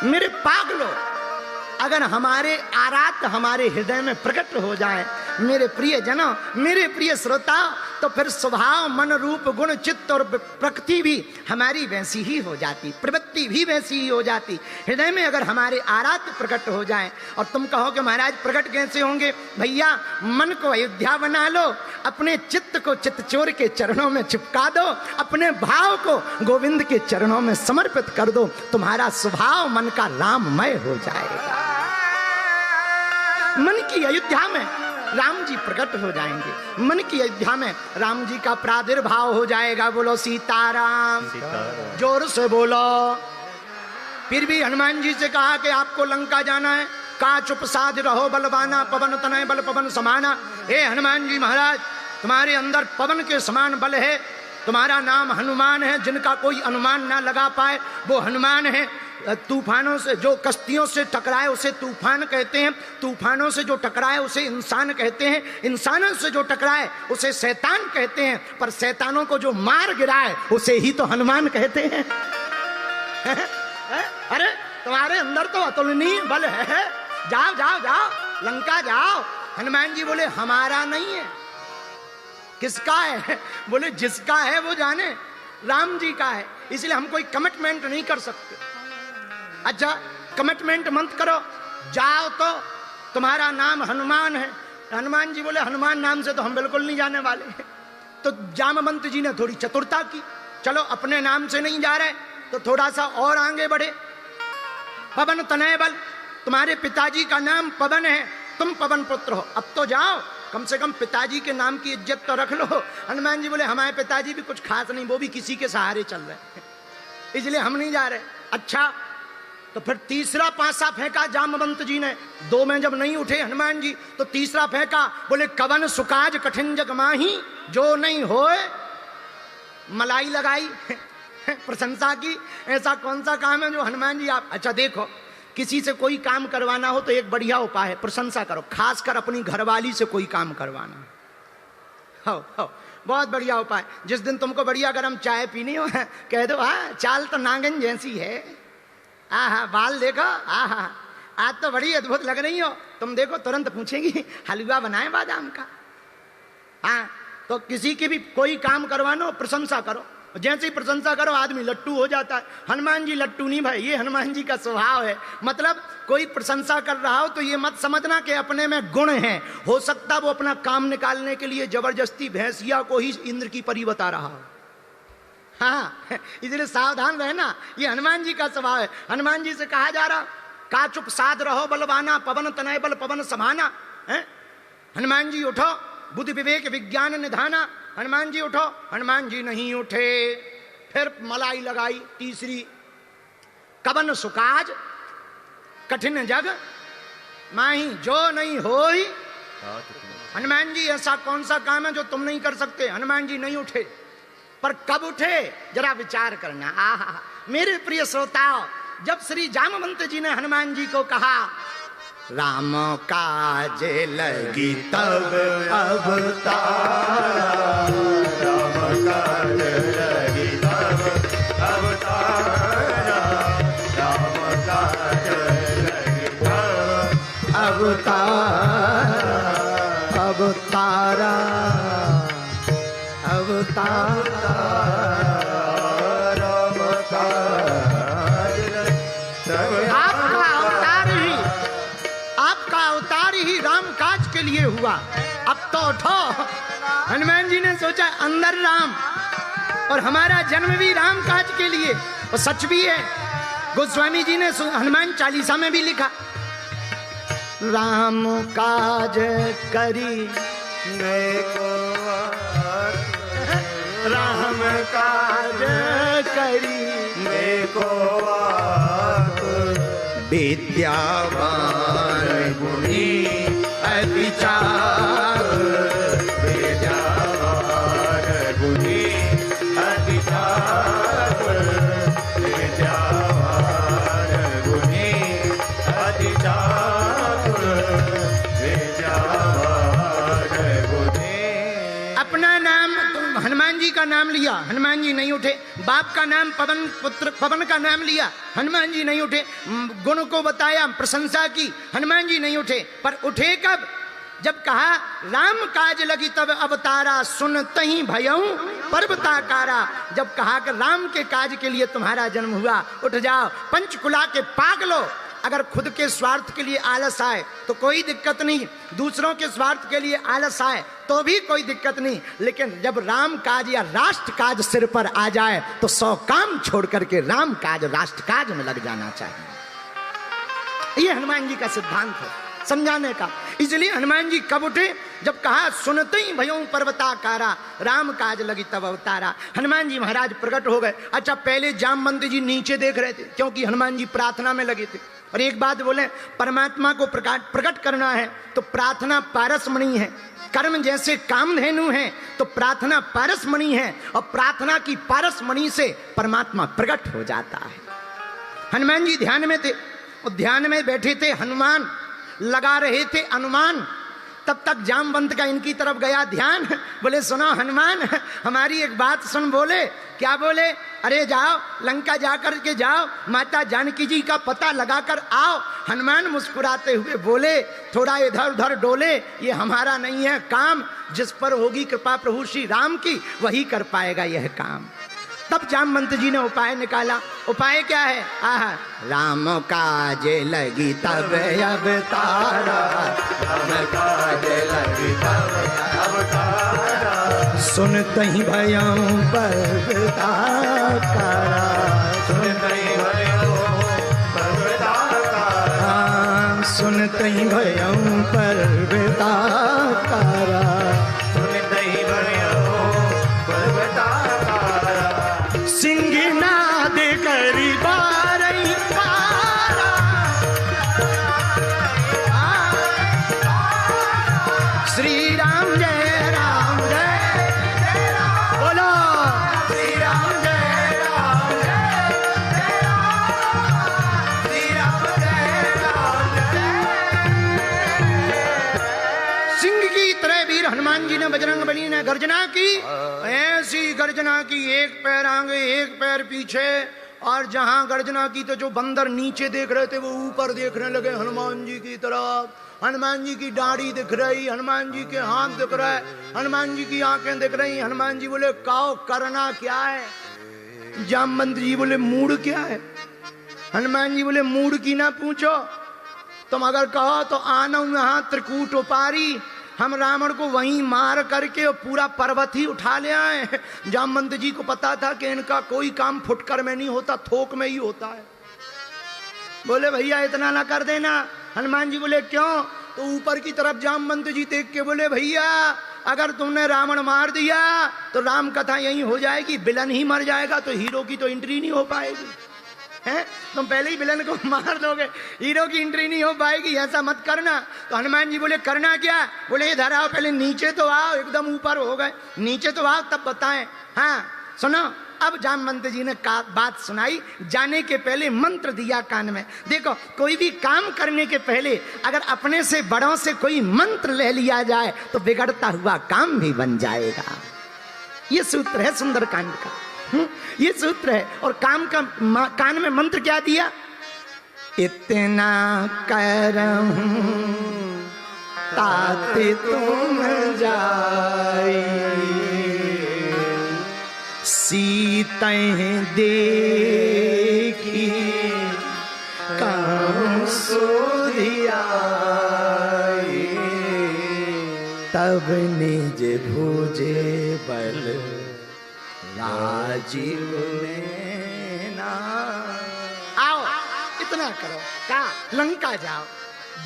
मेरे पागलों, अगर हमारे आरात हमारे हृदय में प्रकट हो जाए, मेरे प्रिय जनों, मेरे प्रिय श्रोता, तो फिर स्वभाव, मन, रूप, गुण, चित्त और प्रकृति भी हमारी वैसी ही हो जाती, प्रवृत्ति भी वैसी ही हो जाती। हृदय में अगर हमारे आरात प्रकट हो जाए, और तुम कहो कि महाराज प्रकट कैसे होंगे? भैया, मन को अयोध्या बना लो, अपने चित्त को चित्तचोर के चरणों में चिपका दो, अपने भाव को गोविंद के चरणों में समर्पित कर दो, तुम्हारा स्वभाव मन का राममय हो जाएगा। मन की अयोध्या में राम जी प्रकट हो जाएंगे, मन की अयोध्या में राम जी का प्रादुर्भाव हो जाएगा। बोलो सीताराम, जोर से बोलो। फिर भी हनुमान जी से कहा कि आपको लंका जाना है, का चुप साध रहो बलवाना, पवन तनय बल पवन समाना। हे हनुमान जी महाराज, तुम्हारे अंदर पवन के समान बल है, तुम्हारा नाम हनुमान है, जिनका कोई अनुमान ना लगा पाए वो हनुमान है। तूफानों से जो कश्तियों से टकराए उसे तूफान कहते हैं, तूफानों से जो टकराए उसे इंसान कहते हैं, इंसानों से जो टकराए उसे शैतान कहते हैं, पर शैतानों को जो मार गिराए उसे ही तो हनुमान कहते हैं। अरे तुम्हारे अंदर तो अतुलनीय बल है, जाओ जाओ जाओ, लंका जाओ। हनुमान जी बोले हमारा नहीं है। किसका है? बोले जिसका है वो जाने, राम जी का है, इसलिए हम कोई कमिटमेंट नहीं कर सकते। अच्छा, कमिटमेंट मत करो, जाओ तो तुम्हारा नाम हनुमान है। हनुमान जी बोले हनुमान नाम से तो हम बिल्कुल नहीं जाने वाले। तो जामवंत जी ने थोड़ी चतुरता की, चलो अपने नाम से नहीं जा रहे तो थोड़ा सा और आगे बढ़े। पवन तनय बल, तुम्हारे पिताजी का नाम पवन है, तुम पवन पुत्र हो, अब तो जाओ, कम से कम पिताजी के नाम की इज्जत तो रख लो। हनुमान जी बोले हमारे पिताजी भी कुछ खास नहीं, वो भी किसी के सहारे चल रहे, इसलिए हम नहीं जा रहे। अच्छा, तो फिर तीसरा पासा फेंका जामवंत जी ने, दो में जब नहीं उठे हनुमान जी तो तीसरा फेंका। बोले कवन सुकाज कठिन जग माही, जो नहीं होए मलाई लगाई। प्रशंसा की, ऐसा कौन सा काम है जो हनुमान जी आप। अच्छा देखो, किसी से कोई काम करवाना हो तो एक बढ़िया उपाय है, प्रशंसा करो, खासकर अपनी घरवाली से कोई काम करवाना हो, बहुत बढ़िया उपाय। जिस दिन तुमको बढ़िया गरम चाय पीनी हो, कह दो हाँ चाल तो नागिन जैसी है, आहा बाल देखो, आहा आज तो बड़ी अद्भुत लग रही हो, तुम देखो तुरंत पूछेगी हलवा बनाए बादाम का। हाँ, तो किसी की भी कोई काम करवानो, प्रशंसा करो, जैसे ही प्रशंसा करो आदमी लट्टू हो जाता है। हनुमान जी लट्टू नहीं भाई, ये हनुमान जी का स्वभाव है। मतलब कोई प्रशंसा कर रहा हो तो ये मत समझना कि अपने में गुण है, हो सकता वो अपना काम निकालने के लिए जबरदस्ती भैंसिया को ही इंद्र की परी बता रहा हो। हाँ, इसलिए सावधान रहना, ये हनुमान जी का स्वभाव है। हनुमान जी से कहा जा रहा का चुप साध रहो बलवाना, पवन तनय बल पवन समाना। हनुमान जी उठो, बुद्धि विवेक विज्ञान निधाना। हनुमान जी उठो, हनुमान जी नहीं उठे। फिर मलाई लगाई तीसरी, कवन सुकाज कठिन जग माही, जो नहीं होई। हनुमान जी ऐसा कौन सा काम है जो तुम नहीं कर सकते? हनुमान जी नहीं उठे, पर कब उठे जरा विचार करना। आहा, मेरे प्रिय श्रोताओं, जब श्री जामवंत जी ने हनुमान जी को कहा राम काज लगी तब अवतारा, राम काज लगी तब अवतारा, राम काज लगी तब अवतारा, अवतारा अवतारा, राम काज लगी। आपका अवतार ही राम काज के लिए हुआ, अब तो उठो। हनुमान जी ने सोचा अंदर राम, और हमारा जन्म भी राम काज के लिए, और सच भी है। गोस्वामी जी ने हनुमान चालीसा में भी लिखा, राम काज करी राम काज करी देखो विद्यावान गुणी अति चातुर, विद्यावान गुणी अति चातुर, विद्यावान गुणी अति चातुर, विद्यावान गुणी। अपना नाम, हनुमान जी का नाम लिया, हनुमान जी नहीं उठे। बाप का नाम पवन, पुत्र पवन का नाम लिया, हनुमान जी नहीं उठे। गुण को बताया, प्रशंसा की, हनुमान जी नहीं उठे। पर उठे कब? जब कहा राम काज लगी तब अवतारा, सुनते ही भयऊ पर्वताकारा। जब कहा कि राम के काज के लिए तुम्हारा जन्म हुआ, उठ जाओ। पंचकुला के पागलो, अगर खुद के स्वार्थ के लिए आलस आए तो कोई दिक्कत नहीं, दूसरों के स्वार्थ के लिए आलस आए तो भी कोई दिक्कत नहीं, लेकिन जब राम काज या राष्ट्र काज सिर पर आ जाए तो 100 काम छोड़ करके राम काज राष्ट्र काज में लग जाना चाहिए। ये हनुमान जी का सिद्धांत है समझाने का। इसलिए हनुमान जी कब उठे? जब कहा सुनते ही भयों पर्वताकारा, राम काज लगी तब अवतारा। हनुमान जी महाराज प्रकट हो गए। अच्छा, पहले जामवंत जी नीचे देख रहे थे क्योंकि हनुमान जी प्रार्थना में लगे थे। और एक बात बोले, परमात्मा को प्रकट करना है तो प्रार्थना पारसमणि है। कर्म जैसे कामधेनु है तो प्रार्थना पारसमणि है, और प्रार्थना की पारसमणि से परमात्मा प्रकट हो जाता है। हनुमान जी ध्यान में थे, और ध्यान में बैठे थे, हनुमान लगा रहे थे अनुमान। तब तक जामवंत का इनकी तरफ गया ध्यान। बोले सुनो हनुमान, हमारी एक बात सुन। बोले क्या? बोले अरे जाओ लंका जाकर के जाओ, माता जानकी जी का पता लगाकर आओ। हनुमान मुस्कुराते हुए बोले, थोड़ा इधर उधर डोले, ये हमारा नहीं है काम, जिस पर होगी कृपा प्रभु श्री राम की वही कर पाएगा यह काम। तब जामवंत जी ने उपाय निकाला। उपाय क्या है? आहा, राम काज लगी तब अवतारा, राम काज लगी तब अवतारा, सुनते ही भयों पर्वताकारा, सुनते ही भयों पर्वताकारा, सुनते ही भयों पर्वताकारा, सुनते ही भयों पर्वताकारा, सिंहनाद करी बारही बारा, श्री राम जय राम जय जय राम, बोलो श्री राम जय राम जय जय राम, श्री राम जय राम जय। सिंह की तरह वीर हनुमान जी ने बजरंगबली ने गर्जना की, ऐसी गर्जना की, एक पैर आगे एक पैर पीछे। और जहां गर्जना की तो जो बंदर नीचे देख रहे थे वो ऊपर देखने लगे हनुमान जी की तरफ। हनुमान जी की दाढ़ी दिख रही, हनुमान जी के हाथ दिख रहे, हनुमान जी की आंखें दिख रही। हनुमान जी बोले काओ करना क्या है? जामवंत जी बोले मूड क्या है? हनुमान जी बोले मूड की ना पूछो, तुम अगर कहो तो आना यहाँ त्रिकूट उपारी, हम रावण को वहीं मार करके और पूरा पर्वत ही उठा ले आए। जामवंत जी को पता था कि इनका कोई काम फुटकर में नहीं होता, थोक में ही होता है। बोले भैया इतना ना कर देना। हनुमान जी बोले क्यों? तो ऊपर की तरफ जामवंत जी देख के बोले भैया अगर तुमने रावण मार दिया तो राम कथा यही हो जाएगी, विलन ही मर जाएगा तो हीरो की तो एंट्री नहीं हो पाएगी। हैं? तुम पहले ही विलन को मार दोगे, हीरो की एंट्री नहीं हो पाएगी, ऐसा मत करना। तो हनुमान जी बोले करना क्या? बोले इधर आओ, पहले नीचे तो आओ, एकदम ऊपर हो गए, नीचे तो आओ तब बताएं। हाँ सुनो, अब जामवंत जी ने बात सुनाई। जाने के पहले मंत्र दिया कान में। देखो कोई भी काम करने के पहले अगर अपने से बड़ों से कोई मंत्र ले लिया जाए तो बिगड़ता हुआ काम भी बन जाएगा। ये सूत्र है सुंदरकांड का, ये सूत्र है। और काम का कान में मंत्र क्या दिया? इतना करहूं ताते तुम जाई, सीतें देखी काम सोधियाई, तब निज भुजे बल राजीव में ना। आओ इतना करो, का लंका जाओ,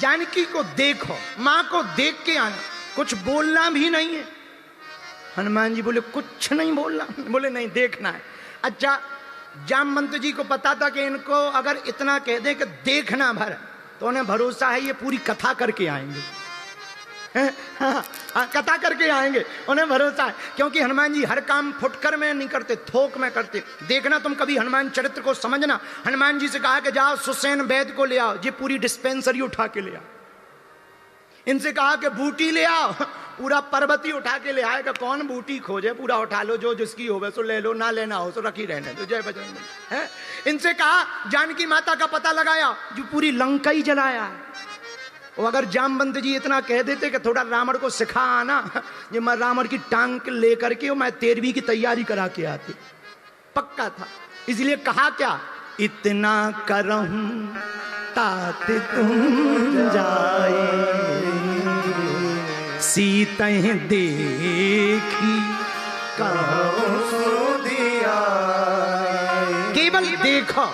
जानकी को देखो, माँ को देख के आना, कुछ बोलना भी नहीं है। हनुमान जी बोले कुछ नहीं बोलना? बोले नहीं देखना है। अच्छा, जामवंत जी को पता था कि इनको अगर इतना कह दे कि देखना भर तो उन्हें भरोसा है ये पूरी कथा करके आएंगे। हाँ, कथा करके आएंगे, उन्हें भरोसा है। क्योंकि हनुमान जी हर काम फुटकर में नहीं करते, थोक में करते। देखना तुम कभी हनुमान चरित्र को समझना। हनुमान जी से कहा कि जाओ सुसैन वैद्य को ले आओ, ये पूरी डिस्पेंसरी उठा के ले आओ। इनसे कहा कि बूटी ले आओ, पूरा पर्वत ही उठा के ले आएगा। कौन बूटी खोजे, पूरा उठा लो, जो जिसकी हो सो ले लो, ना लेना हो सो रखी रहने दो। जय बजरंग बली। है इनसे कहा जानकी माता का पता लगाया, जो पूरी लंका ही जलाया है। और अगर जामवंत जी इतना कह देते कि थोड़ा रावण को सिखा आना, ये मैं रावण की टांग लेकर के मैं 13वीं की तैयारी करा के आती, पक्का था। इसलिए कहा क्या, इतना करहूं तात तुम जाए, सीतैं देखी कहो सो दिया। केवल देखो,